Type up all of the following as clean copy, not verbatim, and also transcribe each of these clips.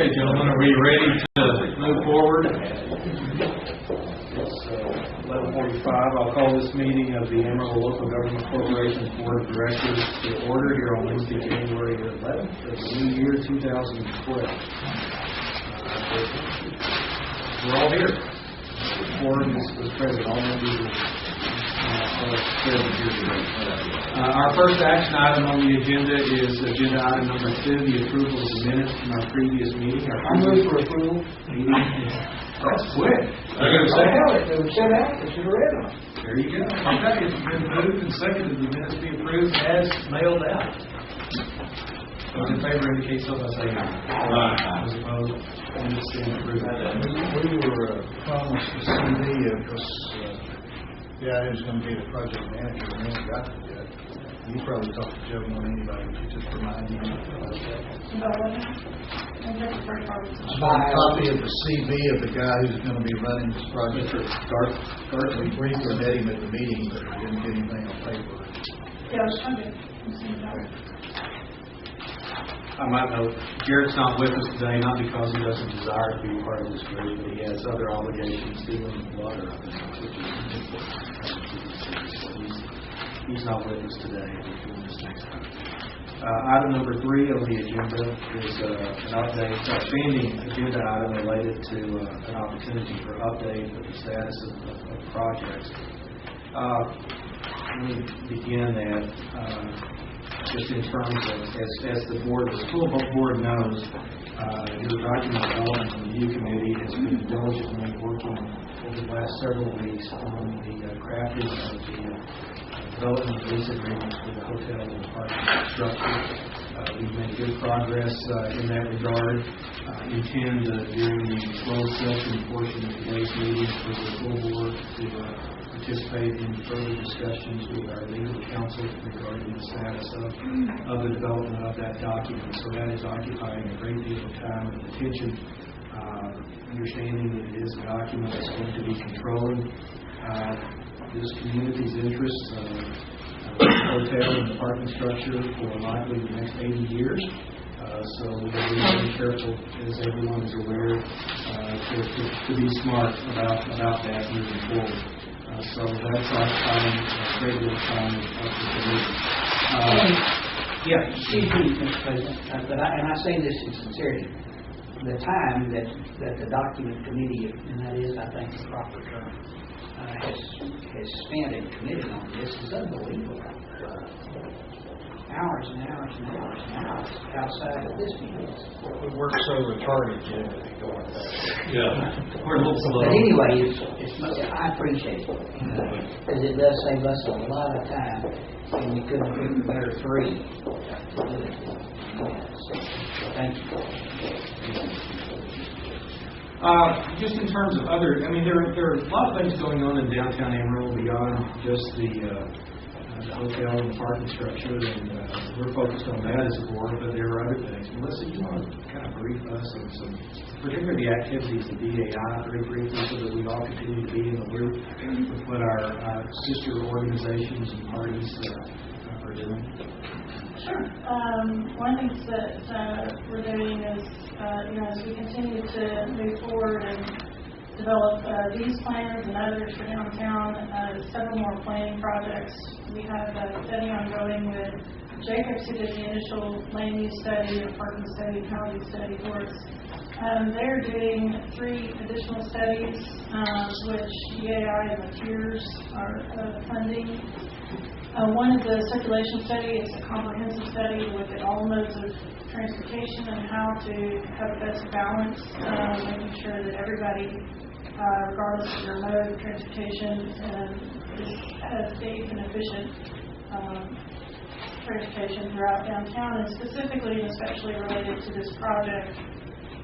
Okay, gentlemen, are we ready to move forward? It's 11:45. I'll call this meeting of the Amarillo Local Government Corporation's Board of Directors to order here on Wednesday, January 11th of the new year, 2012. We're all here. The quorum is present. All members are present here today. Our first action item on the agenda is agenda item number 2, the approval of the minutes from our previous meeting. I move for approval. That's quick. They were sent out. They should have read them. There you go. Okay, it's been moved and seconded. The minutes be approved as mailed out. Those in favor indicate so by saying aye. Aye. Those opposed, minutes stand approved. We were promised the CD because who's going to be the project manager, and we haven't got it yet. You probably talked to Joe more than anybody, but you just remind me about that. I want a copy of the CV of the guy who's going to be running this project. Garth, we briefly met him at the meeting, but we didn't get anything on paper. Yeah, I was trying to. I might note, Garrett's not with us today, not because he doesn't desire to be part of this group, but he has other obligations dealing with water, I think, which is important. So he's not with us today. We'll do this next time. Item number 3 on the agenda is an update, outstanding agenda item related to an opportunity for update of the status of projects. Let me begin that. Just in terms of, as the board, the school board knows, your document development review committee has been diligently working over the last several weeks on the crafting of the development of lease agreements for the hotel and the parking structure. We've made good progress in that regard. Intend during the closed session portion of today's meeting for the full board to participate in further discussions with our legal counsel regarding the status of the development of that document. So that is occupying a great deal of time and attention. Understanding that it is a document that's going to be controlling this community's interests, the hotel and the parking structure for likely the next 80 years. So we're very careful, as everyone is aware, to be smart about that moving forward. So that's occupying a great deal of time of the committee. Excuse me, Mr. President, but I say this in sincerity. The time that the document committee, and that is, I think, the proper term, has spent and committed on this is unbelievable. Hours and hours and hours and hours outside of this meeting. We work so retarded, Jim, to be going back. Yeah, we're a little slow. But anyway, I appreciate it because it does save us a lot of time, and we couldn't pick the better 3 to do it. Thank you. Just in terms of other, there are a lot of things going on in downtown Amarillo beyond just the hotel and the parking structure, and we're focused on that as a board, but there are other things. Melissa, you want to kind of brief us on some, particularly the activities of BAI very briefly, so that we all continue to be in the loop with what our sister organizations and parties are doing? Sure. One of the things that we're doing is, as we continue to move forward and develop these plans and others for downtown, several more planning projects. We have a study ongoing with Jacobs, who did the initial land use study, a parking study, housing study for us. They're doing 3 additional studies, which BAI and the tiers are funding. One is a circulation study. It's a comprehensive study to look at all modes of transportation and how to have a best balance, making sure that everybody, regardless of their mode of transportation, has safe and efficient transportation throughout downtown, and specifically and especially related to this project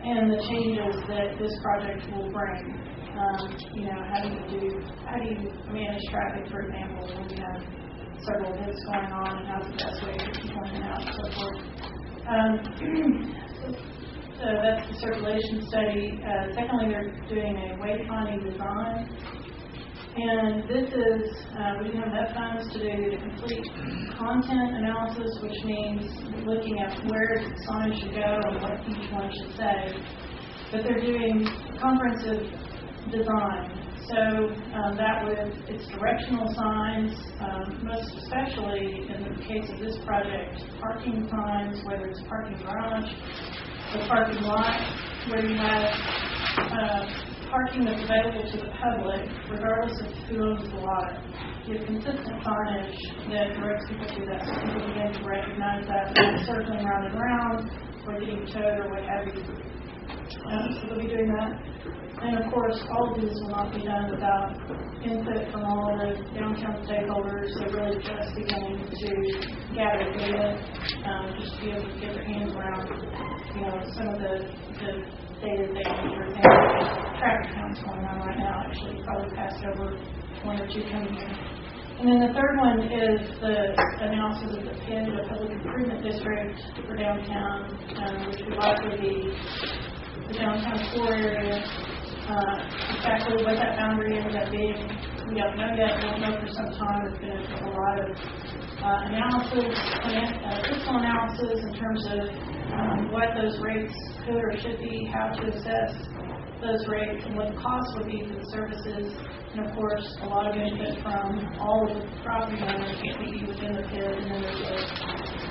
and the changes that this project will bring. How do you manage traffic, for example, when we have several events going on, and how's the best way to keep one out and so forth. So that's the circulation study. Secondly, they're doing a wayfinding design And this is, we didn't have enough funds to do the complete content analysis, which means looking at where signage should go and what each one should say. But they're doing comprehensive design. So that would, it's directional signs, most especially in the case of this project, parking signs, whether it's parking garage, the parking lot, where you have parking that's available to the public, regardless of who owns the lot. You have consistent signage that directs people to that, so people begin to recognize that they're circling around and around, or getting towed, or what have you. So they'll be doing that. And of course, all of this will not be done without input from all of the downtown stakeholders. They're really just beginning to gather data, just to be able to get their hands around, some of the data they need. For example, traffic counts going on right now. Actually, probably passed over one or two coming here. And then the third one is the analysis of the PID, the Public Improvement District for downtown, which would likely be the downtown core area. Exactly what that boundary ends up being, we don't know yet. We'll know for some time. There's been a lot of analysis, fiscal analysis in terms of what those rates could or should be, how to assess those rates, and what the cost would be for the services. And of course, a lot of input from all of the property owners that would be within the PID. And then there's a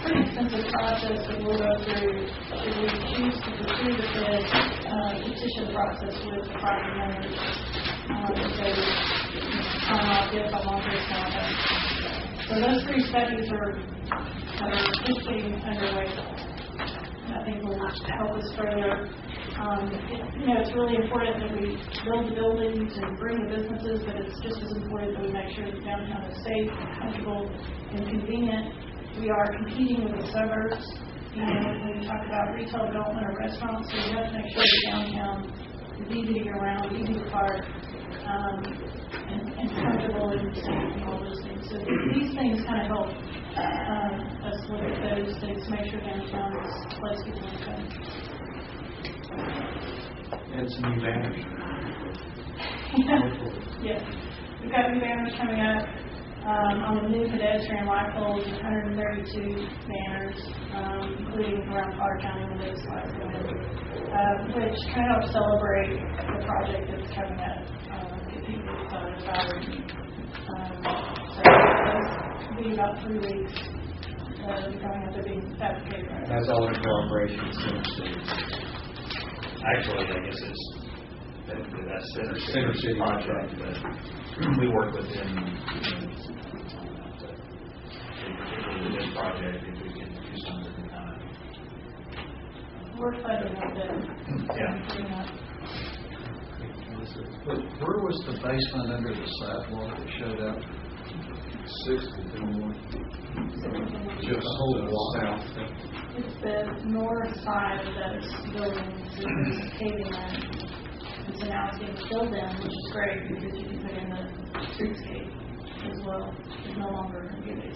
pretty extensive process that we'll go through if we choose to pursue the PID petition process with the property owners. So sign off if I want this to happen. So those three studies are just getting underway. And I think will help us further. It's really important that we build the buildings and bring the businesses, but it's just as important that we make sure that downtown is safe, comfortable, and convenient. We are competing with the suburbs. When we talk about retail development or restaurants, so we have to make sure that downtown is easy to get around, easy to park, and comfortable and safe and all those things. So these things kind of help us look at those things, make sure downtown is a place people want to come. And some new banners. Yes. We've got new banners coming up on the new pedestrian light poles, 132 banners, including around Potter County when those lights go in, which kind of helps celebrate the project that's coming up, get people excited about it. So those will be about 3 weeks coming up. They're being fabricated right now. That's all in collaboration with Center City. Actually, I guess it's that Center City project, but we work with them, particularly with this project, if we can do something at the time. We're fighting on that. Yeah. Where was the basement under the sidewalk that showed up? 6th and Fillmore. Just hold it south. It's the north side of those buildings. It's caving in. And so now it's being filled in, which is great because you can put in the streetscape as well. It's no longer going to be there.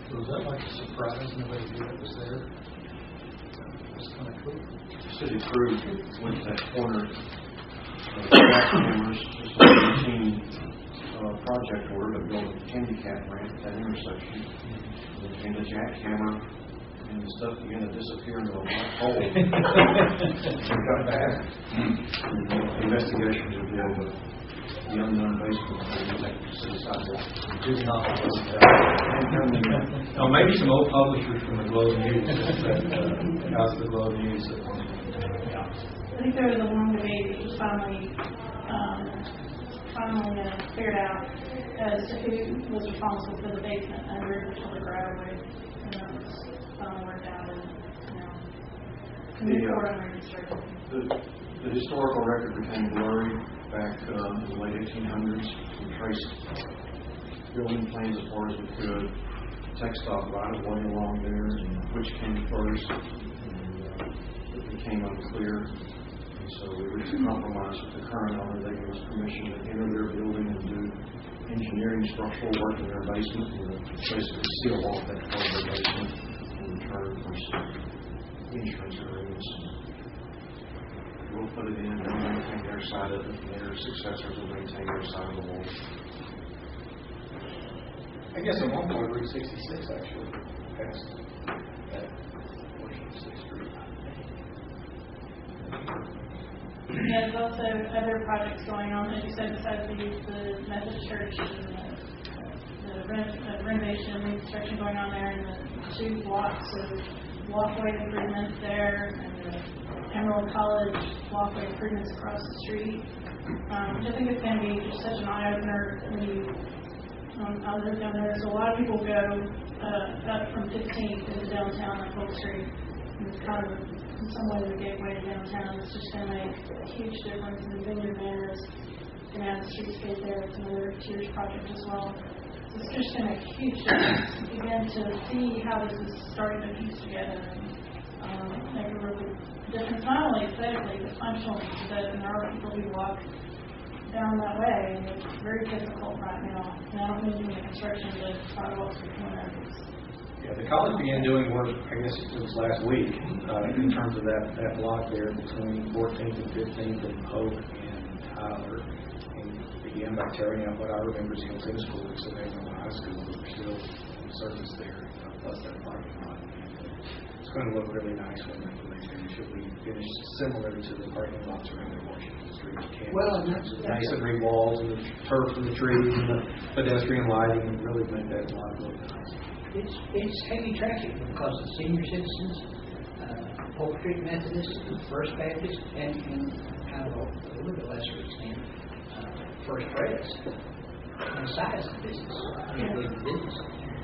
So was that like a surprise? Nobody knew it was there? It's kind of cool. The city crew went to that corner of the back cameras, just a routine project order to build a handicap ramp at that intersection. And the jackhammer and the stuff began to disappear into a black hole. We got back. And the investigations revealed the unknown basement of the city sidewalk. Maybe some old publishers from the Globe News. How's the Globe News? I think there was a long debate that was finally figured out as to who was responsible for the basement under the public right of way. And that was finally worked out and the historical record became blurry back in the late 1800s. We traced building plans as far as we could, textile right of way along there, and which came first, and it became unclear. And so we reached a compromise with the current owner. They gave us permission to enter their building and do engineering structural work in their basement, and basically seal off that part of their basement in return for some insurance agreements. We'll put it in and maintain maintain their side of it, and their successors will maintain their side of the wall. I guess at one point Route 66 actually passed that portion of 6th Street. There's also other projects going on, as you said, besides the Methodist Church and the renovation and reconstruction going on there, and the 2 blocks of walkway improvements there, and the Emerald College walkway improvements across the street. Which I think is going to be just such an eye-opener when you I live down there, so a lot of people go up from 15th into downtown on Polk Street. And it's kind of, in some ways, a gateway to downtown. It's just going to make a huge difference. And the Vineyard Manor is going to have a streetscape there. It's another Tiers project as well. So it's just going to make a huge difference. Again, to see how this is starting to piece together and make a really difference, not only aesthetically, but functionally, because there are people who walk down that way, and it's very difficult right now. And I don't mean the construction, but sidewalks between areas. Yeah, the college began doing work, I guess it was last week, in terms of that block there between 14th and 15th and Polk and Tyler, and began by tearing out what I remember as the tennis courts in Amarillo High School, but we're still in service there, plus that parking lot. It's going to look really nice when they finish. It'll be finished similar to the parking lots around the Washington Street campus. Well, and masonry walls and the turf and the trees and the pedestrian lighting and really make that lot look nice. It's heavy traffic because the senior citizens, Polk Street Methodist, First Baptist, and kind of a little bit lesser extent, First Pres. And the size of the business, the business.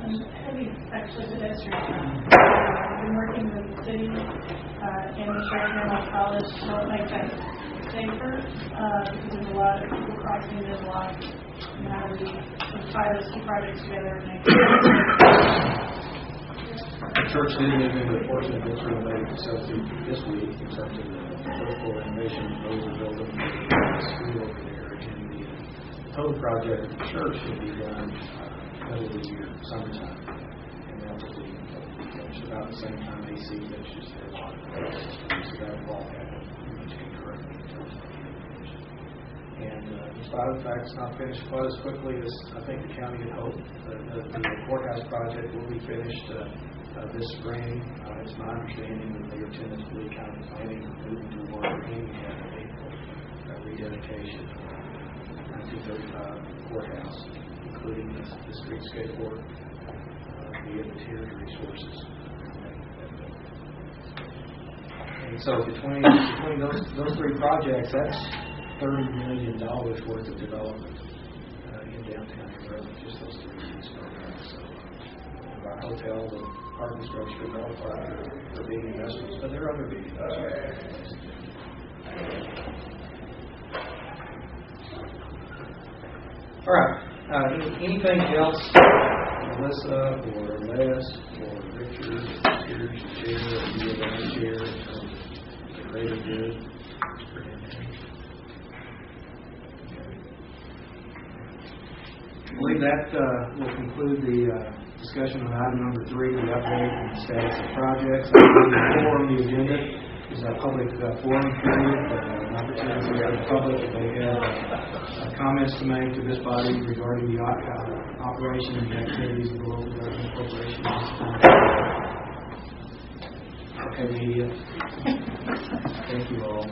Heavy, actually, pedestrian. I've been working with the city and the Sherman College to help make that safer because there's a lot of people crossing. There's a lot. And how do we tie those 2 projects together and make it The church did move into a portion of its renovated facility this week in terms of the vertical renovation of the building, the school over there, and the total project of the church should be done middle of the year, summertime, and that will be finished about the same time AC finishes their water. So that will all happen pretty much concurrently in terms of being finished. And despite the fact it's not finished quite as quickly as I think the county had hoped, the courthouse project will be finished this spring. It's my understanding that they are tentatively kind of planning on moving to work in April, rededication of 1935 courthouse, including the streetscape work via the tiered resources. And so between those 3 projects, that's $30 million worth of development in downtown Amarillo, just those 3 programs. So our hotel, the parking structure, and all are big investments, but there are other big investments. All right. Anything else, Melissa or Les or Richard or Peter's chair or you or my chair in terms of the greater good for him? I believe that will conclude the discussion on item number 3, the update on the status of projects. Item 4 on the agenda is a public forum period, an opportunity for the public if they have comments to make to this body regarding the operation and the activities of the local government corporation. Okay, media. Thank you all.